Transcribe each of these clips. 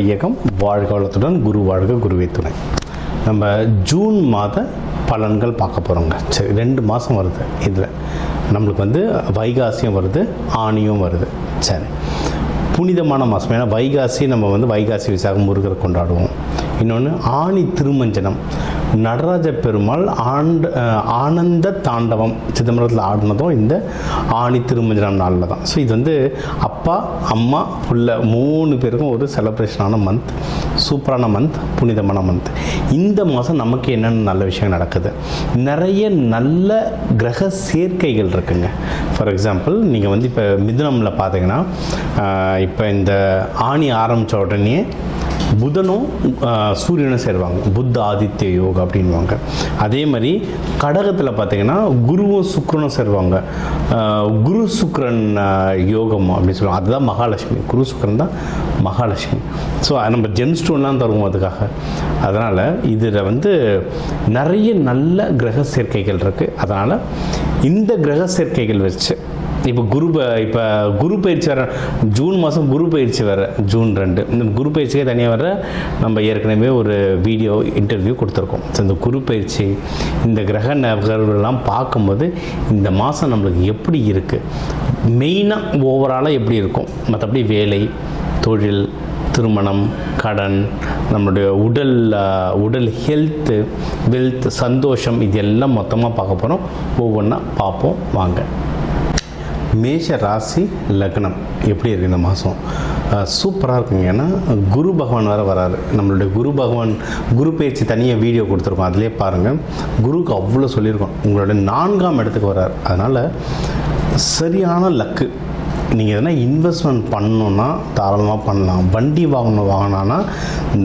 வையகம், வாழ்க வளத்துடன், குரு வாழ்க, குருவே துணை. நம்ம ஜூன் மாத பலன்கள் பார்க்க போகிறோங்க. சரி, 2 மாதம் வருது. இதில் நம்மளுக்கு வந்து வைகாசியும் வருது, ஆணியும் வருது. சரி, புனிதமான மாதம். ஏன்னா வைகாசி நம்ம வந்து வைகாசி விசாகம் முருகரை கொண்டாடுவோம். இன்னொன்று ஆணி திருமஞ்சனம், நடராஜ பெருமாள் ஆனந்த தாண்டவம் சிதம்பரத்தில் ஆடினதும் இந்த ஆணி திருமஞ்சனம் நாளில் தான். ஸோ இது வந்து அப்பா அம்மா புள்ள 3 பேருக்கும் ஒரு செலிப்ரேஷனான மந்த், சூப்பரான மந்த், புனிதமான மந்த். இந்த மாதம் நமக்கு என்னென்ன நல்ல விஷயம் நடக்குது, நிறைய நல்ல கிரக சேர்க்கைகள் இருக்குங்க. ஃபார் எக்ஸாம்பிள் நீங்கள் வந்து இப்போ மிதுனமில் பார்த்தீங்கன்னா, இப்போ இந்த ஆணி ஆரம்பித்த உடனே புதனும் சூரியனும் சேருவாங்க, புத்த ஆதித்ய யோகா அப்படின்வாங்க. அதே மாதிரி கடகத்தில் பார்த்திங்கன்னா குருவும் சுக்கிரனும் சேருவாங்க, குரு சுக்கிரன் யோகம் அப்படின்னு சொல்லுவாங்க. அதுதான் மகாலட்சுமி, குரு சுக்கிரன் தான் மகாலட்சுமி. ஸோ நம்ம ஜெம் ஸ்டோன்லாம் தருவோம் அதுக்காக. அதனால் இதில் வந்து நிறைய நல்ல கிரக சேர்க்கைகள் இருக்குது. அதனால் இந்த கிரக சேர்க்கைகள் வச்சு இப்போ குரு பயிற்சி வர ஜூன் மாதம், குரு பயிற்சி வர ஜூன் 2. இந்த குரு பயிற்சியே தனியாக வர நம்ம ஏற்கனவே ஒரு வீடியோ இன்டர்வியூ கொடுத்துருக்கோம். ஸோ இந்த குரு பயிற்சி, இந்த கிரக நகர்வுகள்லாம் பார்க்கும்போது இந்த மாதம் நம்மளுக்கு எப்படி இருக்குது, மெயினாக ஓவராலாக எப்படி இருக்கும், மற்றபடி வேலை, தொழில், திருமணம், கடன், நம்மளுடைய உடல் ஹெல்த்து, வெல்த், சந்தோஷம், இது எல்லாம் மொத்தமாக பார்க்க போகிறோம். ஒவ்வொன்றா பார்ப்போம் வாங்க. மேஷ ராசி லக்னம் எப்படி இருக்குது இந்த மாதம்? சூப்பராக இருக்குங்க. ஏன்னா குரு பகவான் வேறு வராரு. நம்மளுடைய குரு பகவான் குரு பயிற்சி தனியாக வீடியோ கொடுத்துருக்கோம், அதிலே பாருங்கள். குருக்கு அவ்வளோ சொல்லியிருக்கோம். உங்களுடைய 4ஆம் இடத்துக்கு வராரு. அதனால் சரியான லக்கு. நீங்கள் எதனா இன்வெஸ்ட்மெண்ட் பண்ணணுன்னா தாராளமாக பண்ணலாம். வண்டி வாங்கினா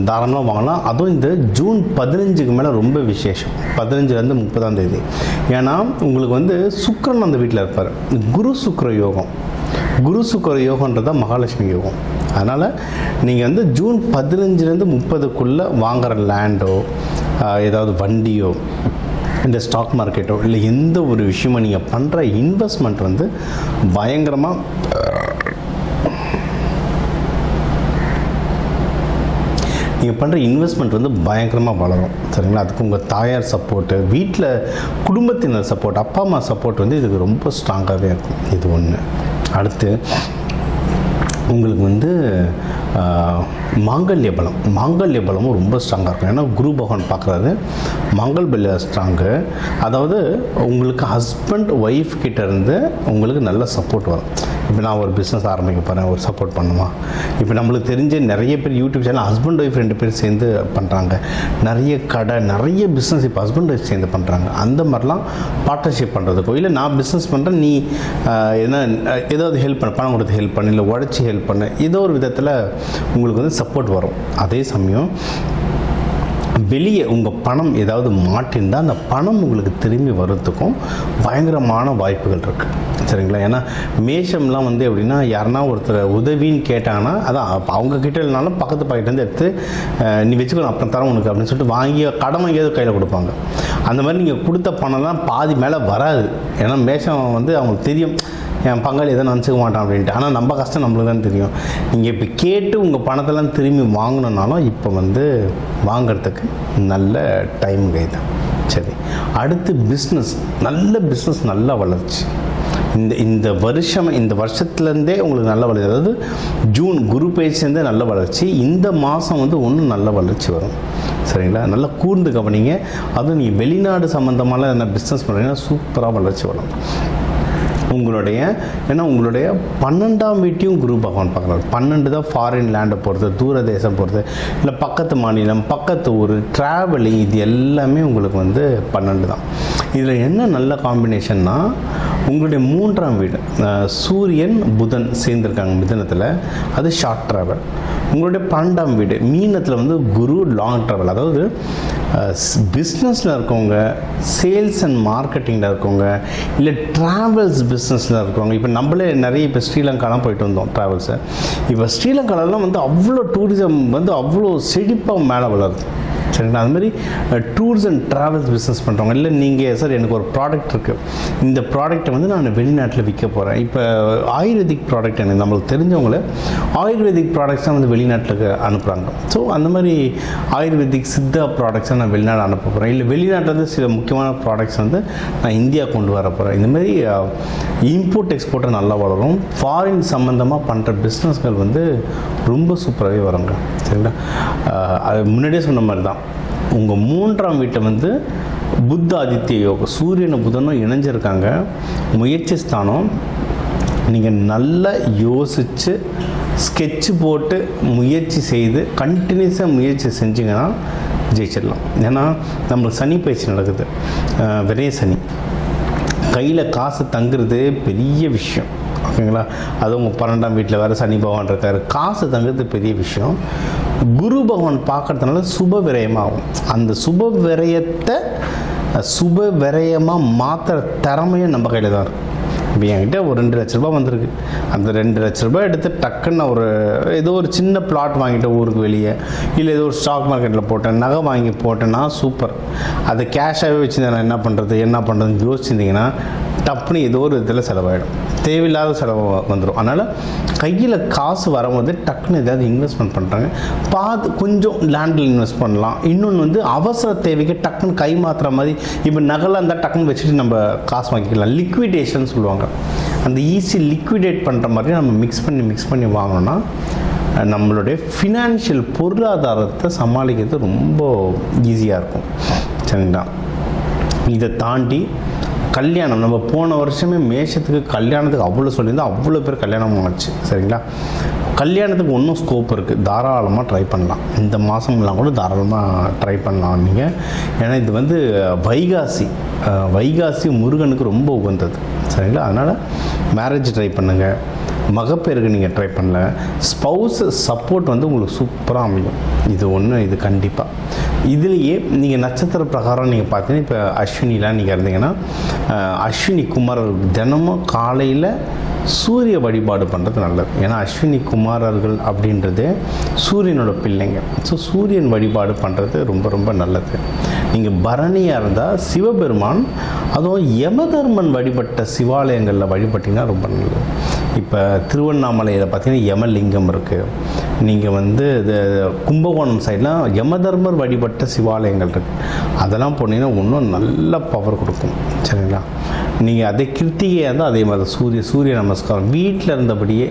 தாராளமாக வாங்கலாம். அதுவும் இந்த ஜூன் 15க்கு மேலே ரொம்ப விசேஷம், 15லேருந்து 30ஆம் தேதி. ஏன்னா உங்களுக்கு வந்து சுக்கிரன் அந்த வீட்டில் இருப்பார். குரு சுக்கிர யோகம், குரு சுக்கிர யோகன்றது தான் மகாலட்சுமி யோகம். அதனால் நீங்கள் வந்து ஜூன் 15லேருந்து 30க்குள்ளே வாங்குகிற லேண்டோ, ஏதாவது வண்டியோ, இந்த ஸ்டாக் மார்க்கெட்டோ, இல்லை எந்த ஒரு விஷயமோ நீங்கள் பண்ணுற இன்வெஸ்ட்மெண்ட் வந்து பயங்கரமாக நீங்கள் பண்ணுற இன்வெஸ்ட்மெண்ட் வந்து பயங்கரமாக வளரும். சரிங்களா? அதுக்கு உங்கள் தாயார் சப்போர்ட்டு, வீட்டில் குடும்பத்தினர் சப்போர்ட், அப்பா அம்மா சப்போர்ட் வந்து இதுக்கு ரொம்ப ஸ்ட்ராங்காகவே இருக்கும். இது ஒன்று. அடுத்து உங்களுக்கு வந்து மாங்கல்ய பலமும் ரொம்ப ஸ்ட்ராங்காக இருக்கும். ஏன்னா குரு பகவான் பார்க்குறாரு, மாங்கல்ய ஸ்ட்ராங்கு. அதாவது உங்களுக்கு ஹஸ்பண்ட் ஒய்ஃப் கிட்டேருந்து உங்களுக்கு நல்ல சப்போர்ட் வரும். இப்போ நான் ஒரு பிஸ்னஸ் ஆரம்பிக்க போகிறேன், ஒரு சப்போர்ட் பண்ணுமா? இப்போ நம்மளுக்கு தெரிஞ்ச நிறைய பேர் யூடியூப் சேனல் ஹஸ்பண்ட் ஒய்ஃப் 2 பேர் சேர்ந்து பண்ணுறாங்க. நிறைய கடை, நிறைய பிஸ்னஸ் இப்போ ஹஸ்பண்ட் ஒய்ஃப் சேர்ந்து பண்ணுறாங்க. அந்த மாதிரிலாம் பார்ட்னர்ஷிப் பண்ணுறதுக்கோ, இல்லை நான் பிஸ்னஸ் பண்ணுறேன், நீ என்ன ஏதாவது ஹெல்ப் பண்ண, பணம் கொடுத்து ஹெல்ப் பண்ணு, இல்லை உடச்சி ஹெல்ப் பண்ணு, ஏதோ ஒரு விதத்தில் உங்களுக்கு வந்து சப்போர்ட் வரும். அதே சமயம் வெளியே உங்கள் பணம் ஏதாவது மாட்டிருந்தால் அந்த பணம் உங்களுக்கு திரும்பி வர்றதுக்கும் பயங்கரமான வாய்ப்புகள் இருக்குது. சரிங்களா? ஏன்னா மேஷம்லாம் வந்து எப்படின்னா, யாருன்னா ஒருத்தர் உதவின்னு கேட்டாங்கன்னா, அதான் அவங்க கிட்ட இல்லைனாலும் பக்கத்து பாக்கெட்லேருந்து எடுத்து நீ வச்சுக்கணும், அப்புறம் தரம் உனக்கு அப்படின்னு சொல்லிட்டு வாங்கி கடன் வாங்கியாவது கையில் கொடுப்பாங்க. அந்த மாதிரி நீங்கள் கொடுத்த பணம்லாம் பாதி மேலே வராது. ஏன்னா மேஷம் வந்து அவங்களுக்கு தெரியும், என் பங்காளி எதை நினச்சிக்க மாட்டான் அப்படின்ட்டு. ஆனால் நம்ம கஷ்டம் நம்மளுக்கு தான் தெரியும். நீங்கள் இப்போ கேட்டு உங்கள் பணத்தெல்லாம் திரும்பி வாங்கணுன்னாலும் இப்போ வந்து வாங்கிறதுக்கு நல்ல டைம் கைதான். சரி, அடுத்து பிஸ்னஸ், நல்ல வளர்ச்சி. இந்த வருஷத்துலேருந்தே உங்களுக்கு நல்ல வளர்ச்சி. அதாவது ஜூன் குரு பயிற்சிலேருந்தே நல்ல வளர்ச்சி. இந்த மாதம் வந்து ஒன்றும் நல்ல வளர்ச்சி வரும். சரிங்களா? நல்லா கூர்ந்து கவனிங்க. அதுவும் நீங்கள் வெளிநாடு சம்மந்தமான என்ன பிஸ்னஸ் பண்ணுறீங்கன்னா சூப்பராக வளர்ச்சி வரும். உங்களுடைய 12ஆம் வீட்டையும் குரு பகவான் பார்க்குறாரு. 12 தான் ஃபாரின் லேண்டை பொறுத்து, தூர தேசம் பொறுத்து, இல்லை பக்கத்து மாநிலம், பக்கத்து ஊர், ட்ராவலிங், இது எல்லாமே உங்களுக்கு வந்து 12 தான். இதில் என்ன நல்ல காம்பினேஷன்னா, உங்களுடைய 3ஆம் வீடு சூரியன் புதன் சேர்ந்துருக்காங்க மிதுனத்தில், அது ஷார்ட் ட்ராவல். உங்களுடைய 12ஆம் வீடு மீனத்தில் வந்து குரு லாங் ட்ராவல். அதாவது பிஸ்னஸில் இருக்கவங்க, சேல்ஸ் அண்ட் மார்க்கெட்டிங்கில் இருக்கவங்க, இல்லை ட்ராவல்ஸ் பிஸ்னஸில் இருக்கவங்க. இப்போ நம்மளே நிறைய இப்போ ஸ்ரீலங்காலாம் போயிட்டு வந்தோம் ட்ராவல்ஸை. இப்போ ஸ்ரீலங்காலெலாம் வந்து அவ்வளோ டூரிசம் வந்து அவ்வளோ செழிப்பாக மேலே வளருது. சரிங்களா. அதுமாதிரி டூர்ஸ் அண்ட் ட்ராவல்ஸ் பிஸ்னஸ் பண்ணுறவங்க, இல்லை நீங்கள் சார் எனக்கு ஒரு ப்ராடக்ட் இருக்குது, இந்த ப்ராடக்ட்டை வந்து நான் வெளிநாட்டில் விற்க போகிறேன். இப்போ ஆயுர்வேதிக் ப்ராடக்ட் எனக்கு நம்மளுக்கு தெரிஞ்சவங்கள ஆயுர்வேதிக் ப்ராடக்ட்ஸ் தான் வந்து வெளிநாட்டுக்கு அனுப்புகிறாங்க. ஸோ அந்த மாதிரி ஆயுர்வேதிக் சித்தா ப்ராடக்ட்ஸை நான் வெளிநாடு அனுப்ப போகிறேன், இல்லை வெளிநாட்டிலேருந்து சில முக்கியமான ப்ராடக்ட்ஸ் வந்து நான் இந்தியா கொண்டு வர போகிறேன். இந்தமாதிரி இம்போர்ட் எக்ஸ்போர்ட்டை நல்லா வளரும். ஃபாரின் சம்மந்தமாக பண்ணுற பிஸ்னஸ்கள் வந்து ரொம்ப சூப்பராகவே வருங்க. சரிங்களா. அது முன்னாடியே சொன்ன மாதிரி தான், உங்கள் 3ஆம் வீட்டை வந்து புத்த ஆதித்ய யோகம், சூரியனும் புதனும் இணைஞ்சிருக்காங்க, முயற்சி ஸ்தானம். நீங்கள் நல்லா யோசித்து ஸ்கெட்சு போட்டு முயற்சி செய்து கண்டினியூஸாக முயற்சி செஞ்சிங்கன்னா ஜெயிச்சிடலாம். ஏன்னா நம்மளுக்கு சனி பயிற்சி நடக்குது, விரைய சனி, கையில் காசு தங்குறது பெரிய விஷயம். ஓகேங்களா. அது உங்கள் 12ஆம் வீட்டில் வேறு சனி பகவான் இருக்கார், காசு தங்குறது பெரிய விஷயம். குரு பகவான் பார்க்குறதுனால சுப விரயமாகும். அந்த சுப விரயத்தை சுப விரயமாக மாற்றுற திறமையும் நம்ம கையில் தான் இருக்குது. இப்போ என்கிட்ட ஒரு 2 லட்ச ரூபா வந்திருக்கு, அந்த 2 லட்ச ரூபா எடுத்து டக்குன்னு ஏதோ ஒரு சின்ன பிளாட் வாங்கிட்டேன் ஊருக்கு வெளியே, இல்லை ஏதோ ஒரு ஸ்டாக் மார்க்கெட்டில் போட்டேன், நகை வாங்கி போட்டேன்னா சூப்பர். அதை கேஷாகவே வச்சு நான் என்ன பண்ணுறதுன்னு யோசிச்சிருந்தீங்கன்னா டப்புன்னு ஏதோ ஒரு இதில் செலவாயிடும், தேவையில்லாத செலவு வந்துடும். அதனால் கையில் காசு வரும்போது டக்குன்னு ஏதாவது இன்வெஸ்ட்மெண்ட் பண்ணுறாங்க, பார்த்து கொஞ்சம் லேண்டில் இன்வெஸ்ட் பண்ணலாம். இன்னொன்று வந்து அவசர தேவைக்கு டக்குன்னு கை மாற்றுற மாதிரி, இப்போ நகலாக இருந்தால் டக்குன்னு வச்சுட்டு நம்ம காசு வாங்கிக்கலாம். லிக்விடேஷன் சொல்லுவாங்க, அந்த ஈஸி லிக்விடேட் பண்ணுற மாதிரி நம்ம மிக்ஸ் பண்ணி வாங்கினோன்னா நம்மளுடைய ஃபினான்ஷியல் பொருளாதாரத்தை சமாளிக்கிறது ரொம்ப ஈஸியாக இருக்கும். சரிங்களா. இதை தாண்டி கல்யாணம், நம்ம போன வருஷமே மேஷத்துக்கு கல்யாணத்துக்கு அவ்வளோ சொல்லியிருந்தோம், அவ்வளோ பேர் கல்யாணம் ஆச்சு. சரிங்களா. கல்யாணத்துக்கு இன்னும் ஸ்கோப் இருக்குது, தாராளமாக ட்ரை பண்ணலாம். இந்த மாதம்லாம் கூட தாராளமாக ட்ரை பண்ணலாம் நீங்கள். ஏன்னா இது வந்து வைகாசி முருகனுக்கு ரொம்ப உகந்தது. சரிங்களா. அதனால் மேரேஜ் ட்ரை பண்ணுங்கள், மகப்பேருக்கு நீங்கள் ட்ரை பண்ணல, ஸ்பௌஸ் சப்போர்ட் வந்து உங்களுக்கு சூப்பராக அமையும். இது கண்டிப்பாக. இதுலேயே நீங்கள் நட்சத்திர பிரகாரம் நீங்கள் பார்த்தீங்கன்னா, இப்போ அஸ்வினிலாம் நீங்கள் இருந்தீங்கன்னா, அஸ்வினி குமாரர் தினமும் காலையில் சூரிய வழிபாடு பண்ணுறது நல்லது. ஏன்னா அஸ்வினி குமாரர்கள் அப்படின்றது சூரியனோட பிள்ளைங்க. ஸோ சூரியன் வழிபாடு பண்ணுறது ரொம்ப ரொம்ப நல்லது. நீங்கள் பரணியாக இருந்தால் சிவபெருமான், அதுவும் யமதர்மன் வழிபட்ட சிவாலயங்களில் வழிபட்டிங்கன்னா ரொம்ப நல்லது. இப்போ திருவண்ணாமலையில் பார்த்தீங்கன்னா யமலிங்கம் இருக்குது. நீங்கள் வந்து கும்பகோணம் சைட்லாம் யமதர்மர் வழிபட்ட சிவாலயங்கள் இருக்குது. அதெல்லாம் போனீங்கன்னா இன்னும் நல்ல பவர் கொடுக்கும். சரிங்களா. நீங்கள் அதே கிருத்திகையாக இருந்தால் அதே மாதிரி சூரிய நமஸ்காரம் வீட்டில் இருந்தபடியே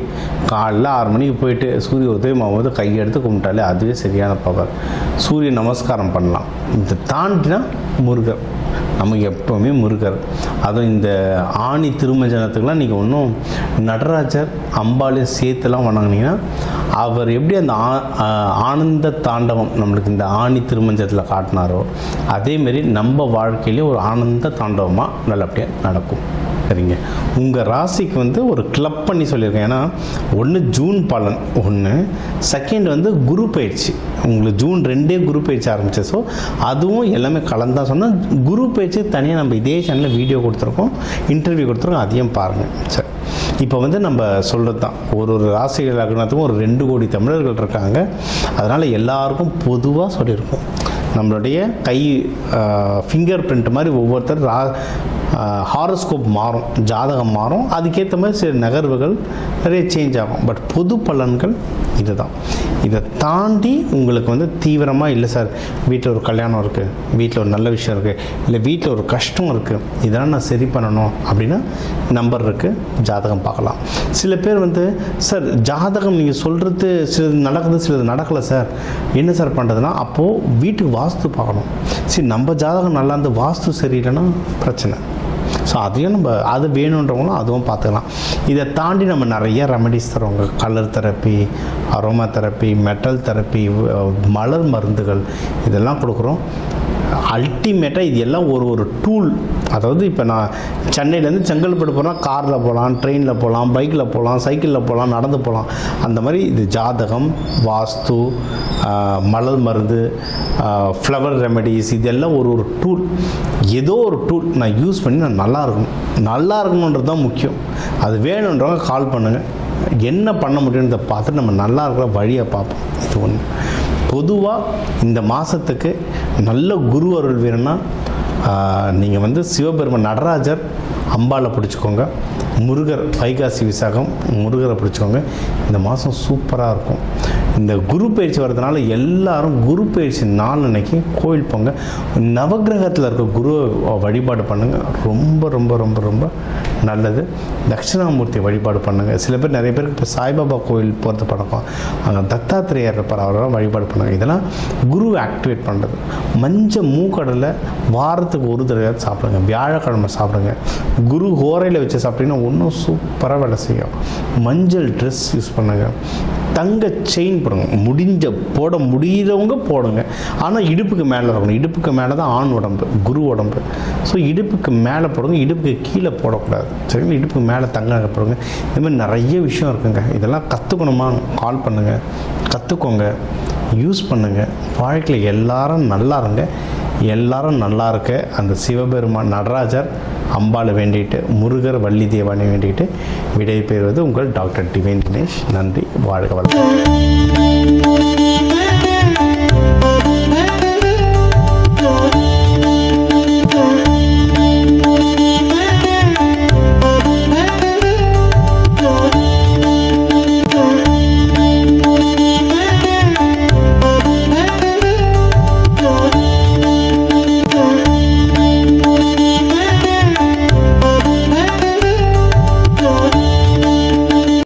காலைல 6 மணிக்கு போயிட்டு சூரிய உதயமாகும்போது கையெடுத்து கும்பிட்டாலே அதுவே சரியான பவர். சூரிய நமஸ்காரம் பண்ணலாம். இதை தாண்டினா முருகர், நமக்கு எப்போவுமே முருகர். அதுவும் இந்த ஆணி திருமஞ்சனத்துக்கெலாம் நீங்கள் ஒன்றும் நடராஜர் அம்பாலையும் சேர்த்துலாம் வணங்கினீங்கன்னா அவர் எப்படி அந்த ஆனந்த தாண்டவம் நம்மளுக்கு இந்த ஆணி திருமஞ்சத்தில் காட்டினாரோ அதேமாரி நம்ம வாழ்க்கையிலே ஒரு ஆனந்த தாண்டவமாக நல்லபடியாக நடக்கும். சரிங்க. உங்கள் ராசிக்கு வந்து ஒரு கிளப் பண்ணி சொல்லியிருக்கேன். ஏன்னா ஒன்று ஜூன் பலன், ஒன்று செகண்ட் வந்து குரு பயிற்சி. உங்களுக்கு ஜூன் 2 குரு பயிற்சி ஆரம்பிச்சு. ஸோ அதுவும் எல்லாமே கலந்தான் சொன்னால் குரு பயிற்சி தனியாக நம்ம இதே சேனலில் வீடியோ கொடுத்துருக்கோம், இன்டர்வியூ கொடுத்துருக்கோம், அதையும் பாருங்கள். சரி. இப்போ வந்து நம்ம சொல்கிறது தான், ஒரு ராசிகள் லக்னத்துக்கும் ஒரு 2 கோடி தமிழர்கள் இருக்காங்க. அதனால் எல்லாருக்கும் பொதுவாக சொல்லியிருக்கோம். நம்மளுடைய கை ஃபிங்கர் பிரிண்ட் மாதிரி ஒவ்வொருத்தர் ஹாரோஸ்கோப் மாறும், ஜாதகம் மாறும், அதுக்கேற்ற மாதிரி சில நகர்வுகள் நிறைய சேஞ்ச் ஆகும். பட் பொது பலன்கள் இதுதான். இதை தாண்டி உங்களுக்கு வந்து தீவிரமாக இல்லை சார் வீட்டில் ஒரு கல்யாணம் இருக்குது, வீட்டில் ஒரு நல்ல விஷயம் இருக்குது, இல்லை வீட்டில் ஒரு கஷ்டம் இருக்குது, இதெல்லாம் நான் சரி பண்ணணும் அப்படின்னா நம்பர் இருக்குது, ஜாதகம் பார்க்கலாம். சில பேர் வந்து சார் ஜாதகம் நீங்கள் சொல்கிறது சிலது நடக்குது சிலது நடக்கலை சார், என்ன சார் பண்ணுறதுனா அப்போது வீட்டுக்கு வாஸ்து பார்க்கணும். சரி, நம்ம ஜாதகம் நல்லா இருந்து வாஸ்து சரியில்லைன்னா பிரச்சனை. ஸோ அதையும் நம்ம அது வேணுன்றவங்களும் அதுவும் பார்த்துக்கலாம். இதை தாண்டி நம்ம நிறைய ரெமடிஸ் தருவாங்க. Colour therapy, aroma therapy, metal therapy, மலர் மருந்துகள் இதெல்லாம் கொடுக்குறோம். அல்டிமேட்டாக இது எல்லாம் ஒரு டூல். அதாவது இப்போ நான் சென்னையிலேருந்து செங்கல்பட்டு போனால் காரில் போகலாம், ட்ரெயினில் போகலாம், பைக்கில் போகலாம், சைக்கிளில் போகலாம், நடந்து போகலாம். அந்த மாதிரி இது ஜாதகம், வாஸ்து, மலர் மருந்து, ஃப்ளவர் ரெமெடிஸ், இதெல்லாம் ஒரு டூல். ஏதோ ஒரு டூல் நான் யூஸ் பண்ணி நான் நல்லா இருக்கணுன்றது தான் முக்கியம். அது வேணுன்றவங்க கால் பண்ணுங்கள், என்ன பண்ண முடியுன்றதை பார்த்துட்டு நம்ம நல்லா இருக்கிற வழியை பார்ப்போம். இது ஒன்று. பொதுவாக இந்த மாதத்துக்கு நல்ல குரு அருள் வேணும்னா நீங்கள் வந்து சிவபெருமான் நடராஜர் அம்பாளை பிடிச்சிக்கோங்க, முருகர் வைகாசி விசாகம் முருகரை பிடிச்சிக்கோங்க. இந்த மாதம் சூப்பராக இருக்கும். இந்த குரு பயிற்சி வர்றதுனால எல்லாரும் குரு பயிற்சி நாள் அன்னைக்கு கோயில் போங்க, நவகிரகத்தில் இருக்க குரு வழிபாடு பண்ணுங்கள். ரொம்ப ரொம்ப ரொம்ப ரொம்ப நல்லது. தட்சிணாமூர்த்தி வழிபாடு பண்ணுங்கள். சில பேர் நிறைய பேருக்கு இப்போ சாய்பாபா கோயில் போகிறது பழக்கம், அங்கே தத்தாத்திரேயர் இருப்பார், அவரெல்லாம் வழிபாடு பண்ணுங்கள். இதெல்லாம் குரு ஆக்டிவேட் பண்ணுறது. மஞ்சள் மூக்கடலை வாரத்துக்கு ஒரு தடவை சாப்பிடுங்க, வியாழக்கிழமை சாப்பிடுங்க. குரு ஹோரையில் வச்சு சாப்பிட்டீங்கன்னா இன்னும் சூப்பராக வேலை செய்யும். மஞ்சள் ட்ரெஸ் யூஸ் பண்ணுங்கள். தங்க செயின் போடுங்க, போட முடியறவங்க போடுங்க. ஆனால் இடுப்புக்கு மேலே இருக்கணும். இடுப்புக்கு மேலே தான் ஆண் உடம்பு, குரு உடம்பு. ஸோ இடுப்புக்கு மேலே போடுங்க, இடுப்புக்கு கீழே போடக்கூடாது. சரிங்களா? இடுப்புக்கு மேலே தங்க போடுங்க. இது மாதிரி நிறைய விஷயம் இருக்குங்க. இதெல்லாம் கற்றுக்கணுமா, கால் பண்ணுங்கள், கற்றுக்கோங்க, யூஸ் பண்ணுங்கள். வாழ்க்கையில் எல்லாரும் நல்லா இருங்க. எல்லாரும் நல்லா இருக்க அந்த சிவபெருமான் நடராஜர் அம்பாளை வேண்டிட்டு, முருகர் வள்ளி தேவானை வேண்டிட்டு விடை பெறுவது உங்கள் டாக்டர் டிவைன் தினேஷ். நன்றி. வாழ்க வளமுடன்.